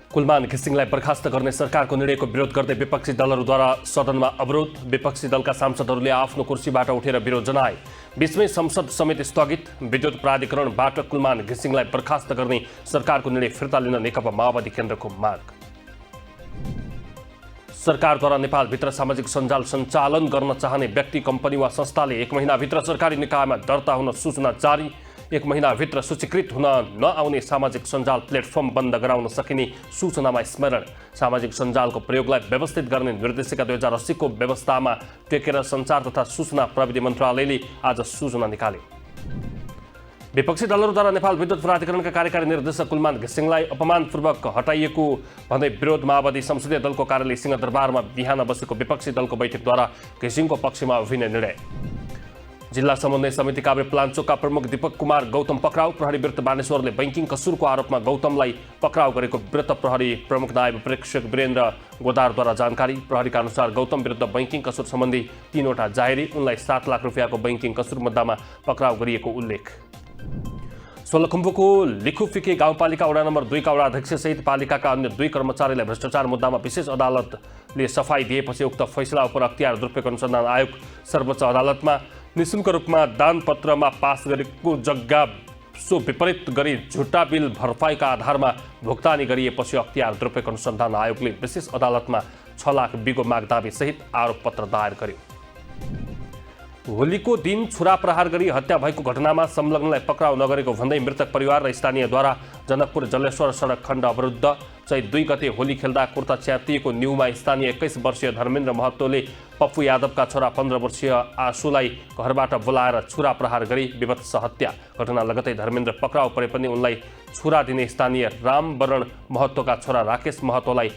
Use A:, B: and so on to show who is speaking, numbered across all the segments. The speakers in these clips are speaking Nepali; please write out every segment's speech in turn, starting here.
A: कुलमान घिसिङलाई बर्खास्त गर्ने सरकारको निर्णयको विरोध गर्दै विपक्षी दलहरूद्वारा सदनमा अवरोध। विपक्षी दलका सांसदहरूले आफ्नो कुर्सीबाट उठेर विरोध जनाए। बीचमै संसद समिति स्थगित। विद्युत प्राधिकरणबाट कुलमान घिसिङलाई बर्खास्त गर्ने सरकारको निर्णय फिर्ता लिन नेकपा माओवादी केन्द्रको माग। सरकारद्वारा नेपालभित्र सामाजिक सञ्जाल सञ्चालन गर्न चाहने व्यक्ति, कम्पनी वा संस्थाले 1 महिनाभित्र सरकारी निकायमा दर्ता हुन सूचना जारी। 1 महिनाभित्र सूचीकृत हुन नआउने सामाजिक सञ्जाल प्लेटफर्म बन्द गराउन सकिने सूचनामा स्मरण। सामाजिक सञ्जालको प्रयोगलाई व्यवस्थित गर्ने निर्देशिका 2080 को व्यवस्थामा टेकेर सञ्चार तथा सूचना प्रविधि मन्त्रालयले आज सूचना निकाले। विपक्षी दलहरूद्वारा नेपाल विद्युत प्राधिकरणका कार्यकारी निर्देशक कुलमान घिसिङलाई अपमानपूर्वक हटाइएको भन्दै विरोध। माओवादी संसदीय दलको कार्यालय सिंहदरबारमा बिहान बसेको विपक्षी दलको बैठकद्वारा घिसिङको पक्षमा उभिने निर्णय। जिल्ला समन्वय समिति काभ्रे प्लान्चोकका प्रमुख दीपक कुमार गौतम पक्राउ। प्रहरी विरुद्ध बानेश्वरले बैंकिङ कसुरको आरोपमा गौतमलाई पक्राउ गरेको वृत्त प्रहरी प्रमुख नायब प्रेक्षक वीरेन्द्र गोदारद्वारा जानकारी। प्रहरीका अनुसार गौतम विरुद्ध बैंकिङ कसुर सम्बन्धी 3वटा जाहेरी, उनलाई 7 लाख रुपियाँको बैंकिङ कसुर मुद्दामा पक्राउ गरिएको उल्लेख। सोलुखुम्बुको लिखुफिके गाउँपालिका वडा नम्बर 2 का वडाध्यक्ष सहित पालिकाका अन्य 2 कर्मचारीलाई भ्रष्टाचार मुद्दामा विशेष अदालतले सफाई दिएपछि उक्त फैसला उप अख्तियार दुरुपयोग अनुसन्धान आयोग सर्वोच्च अदालतमा निशुल्क रूपमा दानपत्रमा पास गरेको जग्गा सो विपरीत गरी झुट्टा बिल भरपाईका आधारमा भुक्तानी गरिएपछि अख्तियार दुरुपयोग अनुसन्धान आयोगले विशेष अदालतमा 6 लाख बिगो माग दाबी सहित आरोपपत्र दायर गर्यो। होलीको दिन छुरा प्रहार गरी हत्या भएको घटनामा संलग्नलाई पक्राउ नगरेको भन्दै मृतक परिवार र स्थानीयद्वारा जनकपुर जलेश्वर सडक खण्ड अवरुद्ध। चैत 2 गते होली खेल्दा कुर्ता च्यातिएको न्युमा स्थानीय 21 वर्षीय धर्मेन्द्र महतोले पप्पू यादवका छोरा 15 वर्षीय आशुलाई घरबाट बोलाएर छुरा प्रहार गरी विभत्स हत्या। घटना लगतै धर्मेन्द्र पक्राउ परे पनि उनलाई छुरा दिने स्थानीय रामवरण महतोका छोरा राकेश महतोलाई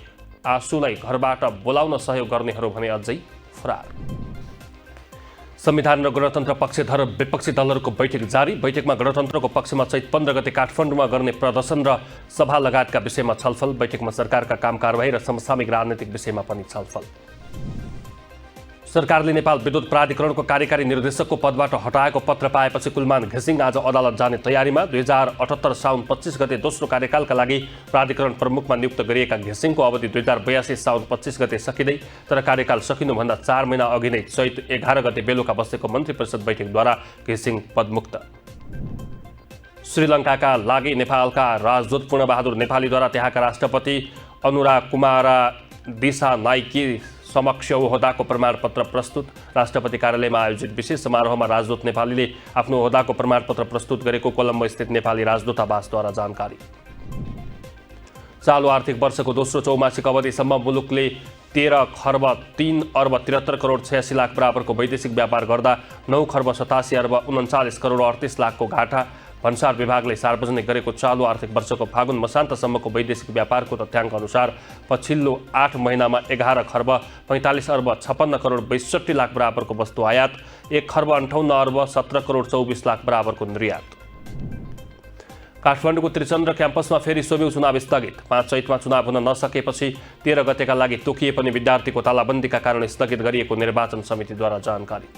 A: आशुलाई घरबाट बोलाउन सहयोग गर्नेहरू भने अझै फरार। संविधान र गणतन्त्र पक्षधर विपक्षी दलहरूको बैठक जारी। बैठकमा गणतन्त्रको पक्षमा चैत 15 गते काठमाडौँमा गर्ने प्रदर्शन र सभा लगायतका विषयमा छलफल। बैठकमा सरकारका काम कारबाही र समसामयिक राजनीतिक विषयमा पनि छलफल। सरकारले नेपाल विद्युत प्राधिकरणको कार्यकारी निर्देशकको पदबाट हटाएको पत्र पाएपछि कुलमान घिसिङ आज अदालत जाने तयारीमा। 2078 साउन 25 गते दोस्रो कार्यकालका लागि प्राधिकरण प्रमुखमा नियुक्त गरिएका घिसिङको अवधि 2082 साउन 25 गते सकिँदै, तर कार्यकाल सकिनुभन्दा 4 महिना अघि नै चैत 11 गते बेलुका बसेको मन्त्री परिषद बैठकद्वारा घिसिङ पदमुक्त। श्रीलङ्काका लागि नेपालका राजदूत पूर्णबहादुर नेपालीद्वारा त्यहाँका राष्ट्रपति अनुराग कुमार दिशा नाइकी समक्ष ओहदाको प्रमाणपत्र प्रस्तुत। राष्ट्रपति कार्यालयमा आयोजित विशेष समारोहमा राजदूत नेपालीले आफ्नो ओहदाको प्रमाणपत्र प्रस्तुत गरेको कोलम्बो स्थित नेपाली राजदूतावासद्वारा जानकारी। चालु आर्थिक वर्षको दोस्रो चौमासिक अवधिसम्म मुलुकले 13 खर्ब 3 अर्ब 73 करोड 86 लाख बराबरको वैदेशिक व्यापार गर्दा 9 खर्ब 87 अर्ब 39 करोड 38 लाखको घाटा। भन्सार विभागले सार्वजनिक गरेको चालु आर्थिक वर्षको फागुन मसान्तसम्मको वैदेशिक व्यापारको तथ्याङ्क अनुसार पछिल्लो 8 महिनामा 11 खर्ब 45 अर्ब 56 करोड 62 लाख बराबरको वस्तु आयात, 1 खर्ब 58 अर्ब 17 करोड 24 लाख बराबरको निर्यात। काठमाडौँको त्रिचन्द्र क्याम्पसमा फेरि सोभिउ चुनाव स्थगित। 5 चैतमा चुनाव हुन नसकेपछि 13 गतेका लागि तोकिए पनि विद्यार्थीको तालाबन्दीका कारण स्थगित गरिएको निर्वाचन समितिद्वारा जानकारी।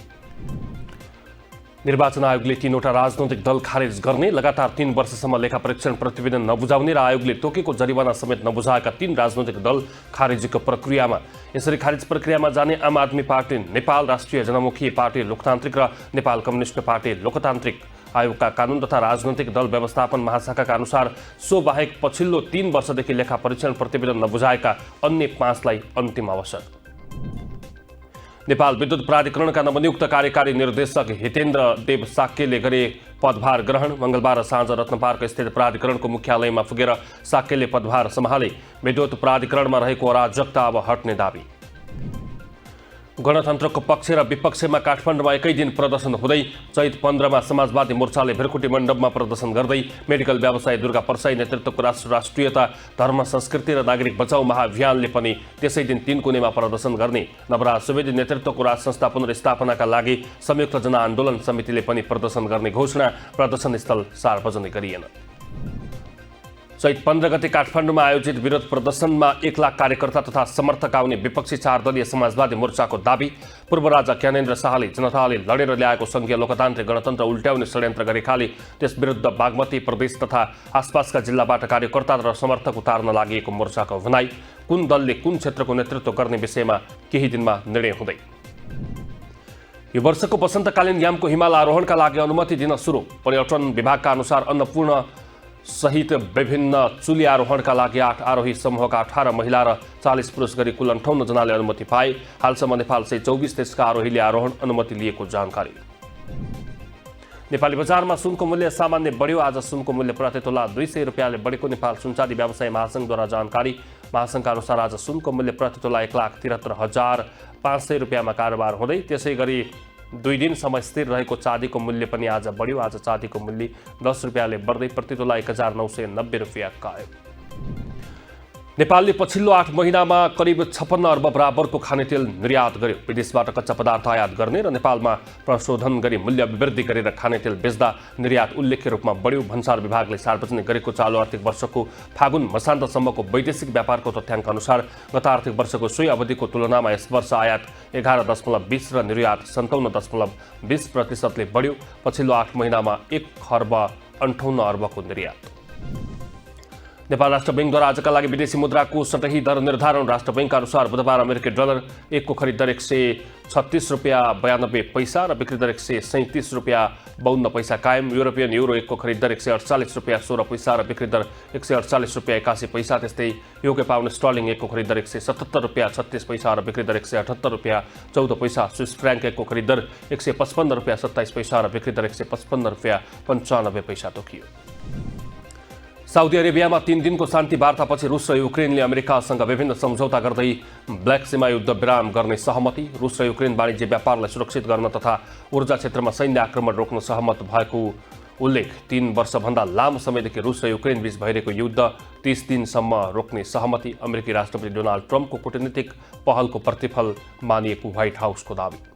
A: निर्वाचन आयोगले 3वटा राजनैतिक दल खारेज गर्ने, लगातार 3 वर्षसम्म लेखा परीक्षण प्रतिवेदन नबुझाउने र आयोगले तोकेको जरिवाना समेत नबुझाएका 3 राजनैतिक दल खारेजीको प्रक्रियामा। यसरी खारेज प्रक्रियामा जाने आम आदमी पार्टी नेपाल, राष्ट्रिय जनमुखी पार्टी लोकतान्त्रिक र नेपाल कम्युनिस्ट पार्टी लोकतान्त्रिक। आयोगका कानुन तथा राजनैतिक दल व्यवस्थापन महाशाखाका अनुसार सो बाहेक पछिल्लो 3 वर्षदेखि लेखा परीक्षण प्रतिवेदन नबुझाएका अन्य 5 लाई अन्तिम अवसर। नेपाल विद्युत प्राधिकरणका नवनियुक्त कार्यकारी निर्देशक हितेन्द्र देव साक्यले गरे पदभार ग्रहण। मंगलबार साँझ रत्नपार्क स्थित प्राधिकरणको मुख्यालयमा पुगेर साक्यले पदभार सम्हाले। विद्युत प्राधिकरणमा रहेको अराजकता अब हट्ने दाबी। गणतन्त्रको पक्ष र विपक्षमा काठमाडौँमा एकै दिन प्रदर्शन हुँदै चैत 15 मा समाजवादी मोर्चाले भ्रकुटी मण्डपमा प्रदर्शन गर्दै मेडिकल व्यवसायी दुर्गा परसाई नेतृत्वको राष्ट्रियता धर्म संस्कृति र नागरिक बचाउ महाअभियानले पनि त्यसै दिन 3 कुनेमा प्रदर्शन गर्ने। नवराज सुवेदी नेतृत्वको राज संस्था पुनर्स्थापनाका लागि संयुक्त जनआन्दोलन समितिले पनि प्रदर्शन गर्ने घोषणा। प्रदर्शन स्थल सार्वजनिक गरिएन। चैत 15 गते काठमाडौँमा आयोजित विरोध प्रदर्शनमा 1 लाख कार्यकर्ता तथा समर्थक आउने विपक्षी 4 दलीय समाजवादी मोर्चाको दाबी। पूर्व राजा ज्ञानेन्द्र शाहले जनताले लडेर ल्याएको संघीय लोकतान्त्रिक गणतन्त्र उल्ट्याउने षड्यन्त्र गरेकाले त्यस विरुद्ध बागमती प्रदेश तथा आसपासका जिल्लाबाट कार्यकर्ता र समर्थक उतार्न लागि मोर्चाको भनाई। कुन दलले कुन क्षेत्रको नेतृत्व गर्ने विषयमा केही दिनमा निर्णय हुँदै। यो वर्षको वसन्तकालीन यामको हिमाल आरोहणका लागि अनुमति दिन सुरु। पर्यटन विभागका अनुसार अन्नपूर्ण सहित विभिन्न चुली आरोहणका लागि 8 आरोही समूहका 18 महिला र 40 पुरुष गरी कुल 58 जनाले अनुमति पाए। हालसम्म नेपाल सहित 24 देशका आरोहीले आरोहण अनुमति लिएको जानकारी। नेपाली बजारमा सुनको मूल्य सामान्य बढ्यो। आज सुनको मूल्य प्रति तोला 200 रुपियाँले बढेको नेपाल सुनचाँदी व्यवसाय महासंघद्वारा जानकारी। महासंघका अनुसार आज सुनको मूल्य प्रति तोला 1,73,500 रुपियाँमा कारोबार हुँदै। त्यसै गरी 2 दिनसम्म स्थिर रहेको चाँदीको मूल्य पनि आज बढ्यो। आज चाँदीको मूल्य 10 रुपियाँले बढ्दै प्रति तोला 1,990 रुपियाँ कायम। नेपालले पछिल्लो 8 महिनामा करिब 56 अर्ब बराबरको खानेतेल निर्यात गर्यो। विदेशबाट कच्चा पदार्थ आयात गर्ने र नेपालमा प्रशोधन गरी मूल्य वृद्धि गरेर खानेतेल बेच्दा निर्यात उल्लेख्य रूपमा बढ्यो। भन्सार विभागले सार्वजनिक गरेको चालु आर्थिक वर्षको फागुन मसान्तसम्मको वैदेशिक व्यापारको तथ्याङ्क अनुसार गत आर्थिक वर्षको सोही अवधिको तुलनामा यस वर्ष आयात 11.20 र निर्यात 57.20% बढ्यो। पछिल्लो 8 महिनामा 1,58 अर्बको निर्यात। नेपाल राष्ट्र बैंकद्वारा आजका लागि विदेशी मुद्राको सतही दर निर्धारण। राष्ट्र बैंकका अनुसार बुधबार अमेरिकी डलर 1 को खरिद दर 136 रुपियाँ 92 पैसा र बिक्री दर 137 रुपियाँ 52 पैसा कायम। युरोपियन युरो 1 को खरिद दर 148 रुपियाँ 16 पैसा र बिक्री दर 148 रुपियाँ 81 पैसा। त्यस्तै युके पाउन्ड स्टर्लिङ 1 को खरिद दर 177 रुपियाँ 36 पैसा र बिक्री दर 178 रुपियाँ 14 पैसा। स्विस फ्र्याङ्क 1 को खरिद दर 155 रुपियाँ 27 पैसा र बिक्री दर 155 रुपियाँ 95 पैसा तोकियो। साउदी अरेबियामा 3 दिनको शान्ति वार्तापछि रुस र युक्रेनले अमेरिकासँग विभिन्न सम्झौता गर्दै ब्ल्याक सीमा युद्ध विराम गर्ने सहमति। रुस र युक्रेन वाणिज्य व्यापारलाई सुरक्षित गर्न तथा ऊर्जा क्षेत्रमा सैन्य आक्रमण रोक्न सहमत भएको उल्लेख। 3 वर्षभन्दा लामो समयदेखि रुस र युक्रेन बीच भइरहेको युद्ध 30 दिनसम्म रोक्ने सहमति। अमेरिकी राष्ट्रपति डोनाल्ड ट्रम्पको कूटनीतिक पहलको प्रतिफल मानिएको व्हाइट हाउसको दावी।